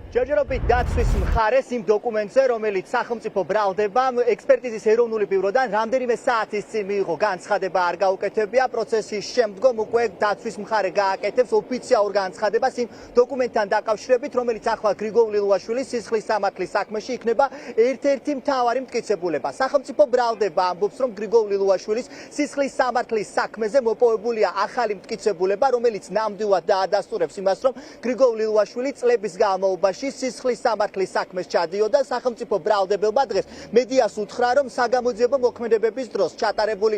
ჯერჯერობით დაცვის მხარეს იმ დოკუმენტზე, რომელიც სახელმწიფო ბრალდებამ ექსპერტიზის ეროვნული ბიუროდან რამდენიმე საათის წინ მიიღო განცხადება არ გაუკეთებია. პროცესის შემდგომ უკვე დაცვის მხარე გააკეთებს ოფიციალურ განცხადებას იმ დოკუმენტთან დაკავშირებით, რომელიც ახლა გრიგოლ ლილუაშვილის სისხლის სამართლის საქმეში იქნება ერთ-ერთი მთავარი მტკიცებულება. სახელმწიფო ბრალდება ამბობს, რომ გრიგოლ ლილუაშვილის სისხლის სამართლის საქმეზე მოპოვებულია ახალი მტკიცებულება, რომელიც ნამდვილად დაადასტურებს იმას, რომ გრიგოლ ლილუაშვილი წლების განმავლობაში სისხლის სამართლის საქმეს ჩადიოდა. სახელმწიფო ბრალდებელმა დღეს მედიას უთხრა, რომ საგამოძიებო მოქმედებების დროს ჩატარებული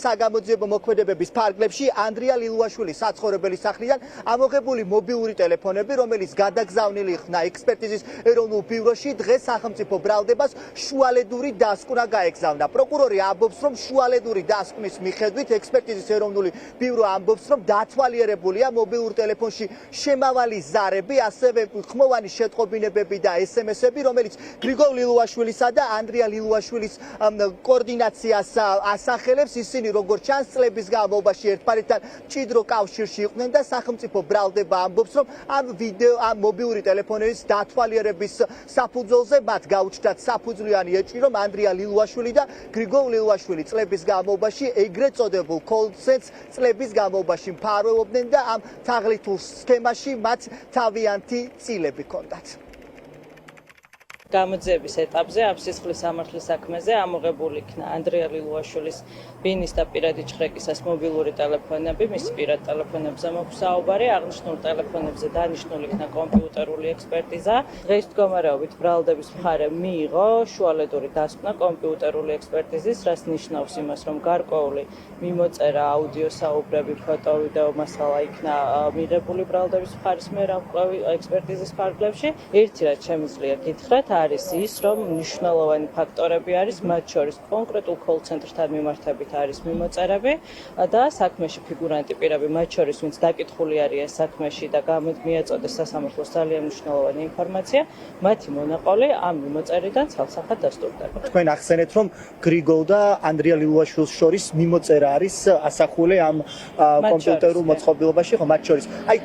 საგამოძიებო მოქმედებების ფარგლებში ანდრია ლილუაშვილის საცხოვრებელი სახლიდან ამოღებული მობილური ტელეფონები, რომელიც გადაგზავნილი იქნა ექსპერტიზის ეროვნულ ბიუროში, დღეს სახელმწიფო ბრალდებას შუალედური დასკვნა გაეგზავნა. პროკურორი ამბობს, რომ შუალედური დასკვნის მიხედვით ექსპერტიზის ეროვნული ბიურო ამბობს, რომ დათვალიერებულია მობილურ ტელეფონში შემავალი ზარები, ასევე ხმოვანი შეტყობინებები და SMS-ები, რომელიც გრიგოლ ლილუაშვილისა და ანდრია ლილუაშვილის კოორდინაციას ასახელებს. ისინი როგორც ჩანს წლების განმავლობაში ერთმანეთთან მჭიდრო კავშირში იყვნენ და სახელმწიფო ბრალდება ამბობს, რომ ამ მობილური ტელეფონების დათვალიერების საფუძველზე მათ გაუჩნდათ საფუძვლიანი ეჭვი, რომ ანდრია ლილუაშვილი და გრიგოლ ლილუაშვილი წლების განმავლობაში ეგრეთ წოდებულ call-center წლების განმავლობაში მფარველობდნენ და ამ თაღლითურ სქემაში მათ თავიანთი წილები ჰქონდათ. გამოძიების ეტაპზე ამ სისხლის სამართლის საქმეზე ამოღებული იქნა ანდრია ლილუაშვილის ბინის და პირადი ჭრეკისას მობილური ტელეფონები, მისი პირად ტელეფონებზე მოხდა საუბარი, აღნიშნულ ტელეფონებზე დანიშნული იქნა კომპიუტერული ექსპერტიზა. დღეს მდგომარეობით ბრალდების მხარე მიიღო შუალედური დასკვნა კომპიუტერული ექსპერტიზის, რაც ნიშნავს იმას, რომ გარკვეული მიმოწერა, აუდიო საუბრები, ფოტო, ვიდეო მასალა იქნა მიღებული ბრალდების მხარის მიერ ამ ექსპერტიზის ფარგლებში. ერთი რაც შემიძლია გითხრათ არის ის, რომ მნიშვნელოვანი ფაქტორები არის, მათ შორის კონკრეტულ call-center-თან მიმართებით არის მიმოწერები და საქმეში ფიგურანტი პირები, მათ შორის ვინც დაკითხული არის საქმეში და მიაწოდეს სასამართლოს ძალიან მნიშვნელოვანი ინფორმაცია, მათი მონაყოლი ამ მიმოწერიდან ცალსახად დასტურდება. თქვენ ახსენეთ, რომ გრიგოლ და ანდრია ლილუაშვილს შორის მიმოწერა არის ასახული ამ კომპიუტერულ მოწყობილობაში, ხო, მათ შორის. აი,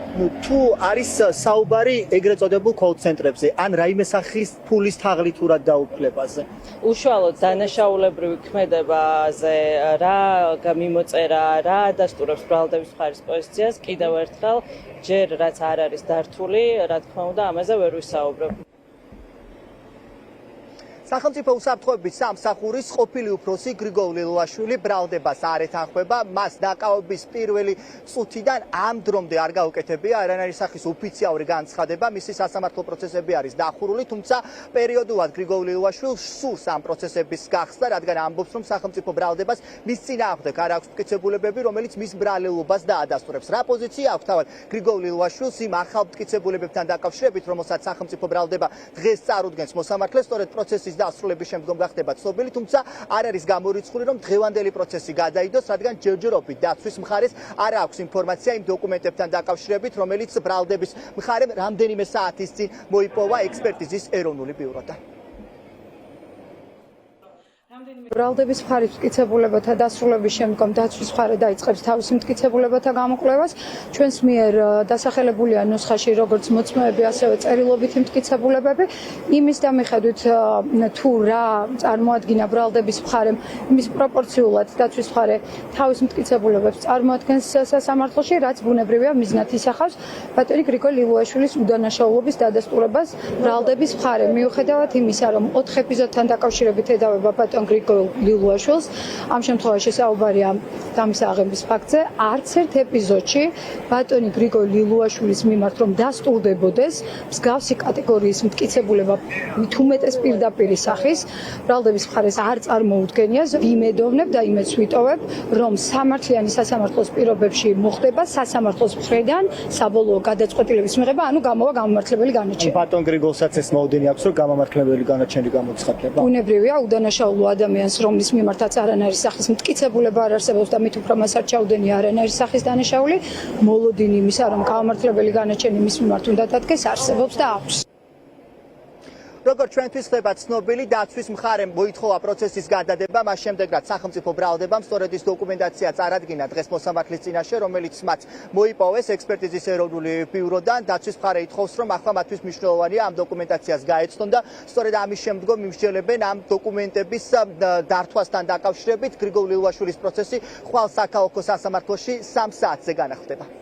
თუ არის საუბარი ეგრეთ წოდებულ call-center-ებზე, ან რაიმე სახის ფულის თაღლითურად დაუფლებაზე. უშუალოდ დანაშაულებრივი ქმედებაზე რა მიმოწერა, რა ადასტურებს ბრალდების მხარის პოზიციას, კიდევ ერთხელ ჯერ რაც არ არის დართული, რა თქმა უნდა, ამაზე ვერ ვისაუბრებ. სახელმწიფო უსაფრთხოების სამსახურის ყოფილი უფროსი გრიგოლ ლილუაშვილი ბრალდებას არ ეთანხმება. მას დაკავების პირველი წუთიდან ამ დრომდე არ გაუკეთებია არანაირი სახის ოფიციალური განცხადება. მისი სასამართლო პროცესები არის დახურული, თუმცა პერიოდულად გრიგოლ ლილუაშვილს სურს ამ პროცესების გახსნა, რადგან ამბობს, რომ სახელმწიფო ბრალდებას მის წინააღმდეგ არ აქვს მტკიცებულებები, რომელიც მის ბრალეულობას დაადასტურებს. რა პოზიცია აქვს თავად გრიგოლ ლილუაშვილს იმ ახალ მტკიცებულებებთან დაკავშირებით, რომელსაც სახელმწიფო ბრალდება დღეს წარუდგენს მოსამართლეს, სწორედ პროცესის დასრულების შემდგომ გახდება ცნობილი, თუმცა არ არის გამორიცხული, რომ დღევანდელი პროცესი გადაიდოს, რადგან ჯერჯერობით დაცვის მხარეს არ აქვს ინფორმაცია იმ დოკუმენტებთან დაკავშირებით, რომელიც ბრალდების მხარემ რამდენიმე საათის წინ მოიპოვა ექსპერტიზის ეროვნული ბიუროდან. ბრალდების მხარის მტკიცებულებათა დასრულების შემდგომ დაცვის მხარე დაიწყებს თავისი მტკიცებულებათა გამოკვლევას. ჩვენს მიერ დასახელებულია ნუსხაში როგორც მოწმეები, ასევე წერილობითი მტკიცებულებები. იმის დამიხედვით თუ რა წარმოადგინა ბრალდების მხარემ, იმის პროპორციულად დაცვის მხარე თავის მტკიცებულებებს წარმოადგენს სასამართლოში, რაც ბუნებრივია მიზნად ისახავს ბატონი გრიგოლ ლილუაშვილის უდანაშაულობის დადასტურებას ბრალდების მხარე. მიუხედავად იმისა, რომ 4 ეპიზოდთან დაკავშირებით ედავება ბატონ გრიგოლ ლილუაშვილს, ამ შემთხვევაში საუბარია დამის აღების ფაქტზე, არც ერთ ეპიზოდში ბატონი გრიგოლ ლილუაშვილის მიმართ რომ დასტურდებოდეს მსგავსი კატეგორიის მტკიცებულება მით უმეტეს პირდაპირი სახის ბრალდების მხარეს არ წარმოუდგენია. ვიმედოვნებ და იმედს ვიტოვებ, რომ სამართლიანი სასამართლოს პირობებში მოხდება სასამართლოს მხრიდან საბოლოო გადაწყვეტილების მიღება, ანუ გამოვა გამომართლებელი განაჩენი. ბატონ გრიგოლსაც ეს მოლოდინი აქვს, რომ გამომართლებელი განაჩენი გამოცხადდება. ბუნებრივია უდანაშაულო ადამიანს, რომლის მიმართაც არანაირი სახის მტკიცებულება არ არსებობს და მით უფრო მას არ ჩაუდენია არანაირი სახის დანაშაული, მოლოდინი იმისა, რომ გამომართლებელი განაჩენი მის მიმართ უნდა დადგეს, არსებობს და აქვს. როგორც ჩვენთვის ხდება ცნობილი, დაცვის მხარემ მოითხოვა პროცესის გადადება, მას შემდეგ რაც სახელმწიფო ბრალდებამ სწორედ ის დოკუმენტაცია წარადგინა დღეს მოსამართლის წინაშე, რომელიც მათ მოიპოვეს ექსპერტიზის ეროვნული ბიუროდან. დაცვის მხარე ითხოვს, რომ ახლა მათთვის მნიშვნელოვანია ამ დოკუმენტაციას გაეცნონ და სწორედ ამის შემდგომ იმსჯელებენ ამ დოკუმენტების დართვასთან დაკავშირებით. გრიგოლ ლიუაშვილის პროცესი ხვალ საქალაქო სასამართლოში 3 საათზე განახლდება.